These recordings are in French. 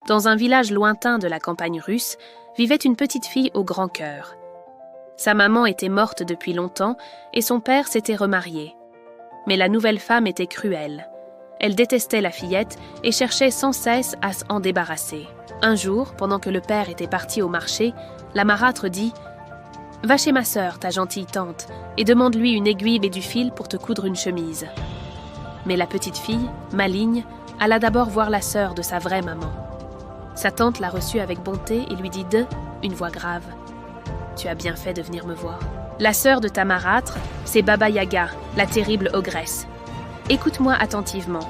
Dans un village lointain de la campagne russe, vivait une petite fille au grand cœur. Sa maman était morte depuis longtemps et son père s'était remarié. Mais la nouvelle femme était cruelle. Elle détestait la fillette et cherchait sans cesse à s'en débarrasser. Un jour, pendant que le père était parti au marché, la marâtre dit « Va chez ma sœur, ta gentille tante, et demande-lui une aiguille et du fil pour te coudre une chemise. » Mais la petite fille, maligne, alla d'abord voir la sœur de sa vraie maman. Sa tante la reçut avec bonté et lui dit une voix grave « Tu as bien fait de venir me voir. La sœur de ta marâtre, c'est Baba Yaga, la terrible ogresse. Écoute-moi attentivement.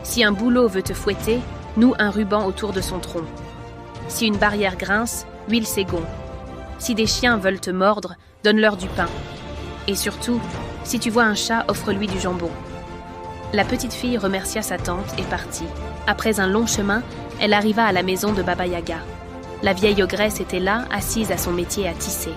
Si un bouleau veut te fouetter, noue un ruban autour de son tronc. Si une barrière grince, huile ses gonds. Si des chiens veulent te mordre, donne-leur du pain. Et surtout, si tu vois un chat, offre-lui du jambon. » La petite fille remercia sa tante et partit. Après un long chemin, elle arriva à la maison de Baba Yaga. La vieille ogresse était là, assise à son métier à tisser.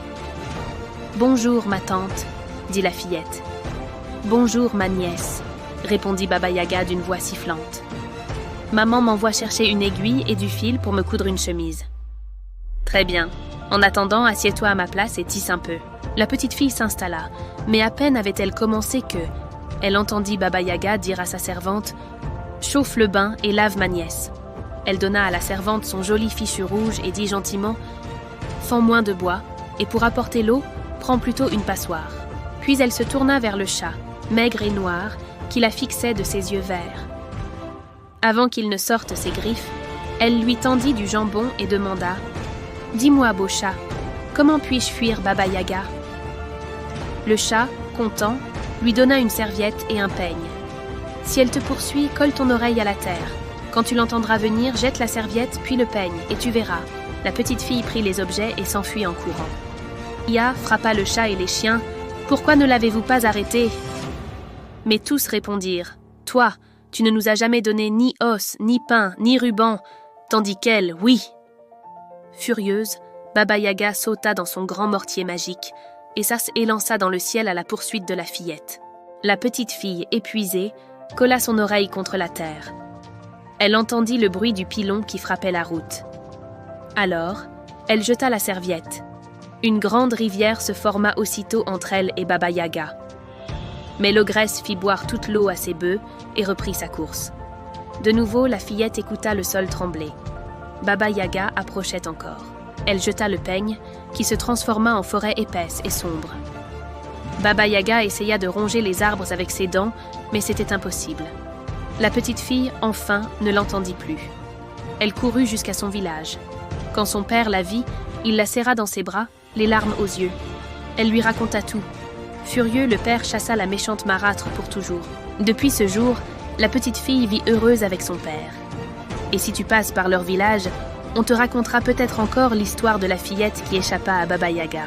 « Bonjour, ma tante, » dit la fillette. « Bonjour, ma nièce, » répondit Baba Yaga d'une voix sifflante. « Maman m'envoie chercher une aiguille et du fil pour me coudre une chemise. »« Très bien. En attendant, assieds-toi à ma place et tisse un peu. » La petite fille s'installa, mais à peine avait-elle commencé que... Elle entendit Baba Yaga dire à sa servante « Chauffe le bain et lave ma nièce. » Elle donna à la servante son joli fichu rouge et dit gentiment « Fends moins de bois, et pour apporter l'eau, prends plutôt une passoire. » Puis elle se tourna vers le chat, maigre et noir, qui la fixait de ses yeux verts. Avant qu'il ne sorte ses griffes, elle lui tendit du jambon et demanda « Dis-moi, beau chat, comment puis-je fuir Baba Yaga ?» Le chat, content, lui donna une serviette et un peigne. « Si elle te poursuit, colle ton oreille à la terre. Quand tu l'entendras venir, jette la serviette puis le peigne, et tu verras. » La petite fille prit les objets et s'enfuit en courant. Ia frappa le chat et les chiens. « Pourquoi ne l'avez-vous pas arrêté ?» Mais tous répondirent « Toi, tu ne nous as jamais donné ni os, ni pain, ni ruban, tandis qu'elle, oui !» Furieuse, Baba Yaga sauta dans son grand mortier magique et s'élança dans le ciel à la poursuite de la fillette. La petite fille, épuisée, colla son oreille contre la terre. Elle entendit le bruit du pilon qui frappait la route. Alors, elle jeta la serviette. Une grande rivière se forma aussitôt entre elle et Baba Yaga. Mais l'ogresse fit boire toute l'eau à ses bœufs et reprit sa course. De nouveau, la fillette écouta le sol trembler. Baba Yaga approchait encore. Elle jeta le peigne, qui se transforma en forêt épaisse et sombre. Baba Yaga essaya de ronger les arbres avec ses dents, mais c'était impossible. La petite fille, enfin, ne l'entendit plus. Elle courut jusqu'à son village. Quand son père la vit, il la serra dans ses bras, les larmes aux yeux. Elle lui raconta tout. Furieux, le père chassa la méchante marâtre pour toujours. Depuis ce jour, la petite fille vit heureuse avec son père. Et si tu passes par leur village, on te racontera peut-être encore l'histoire de la fillette qui échappa à Baba Yaga.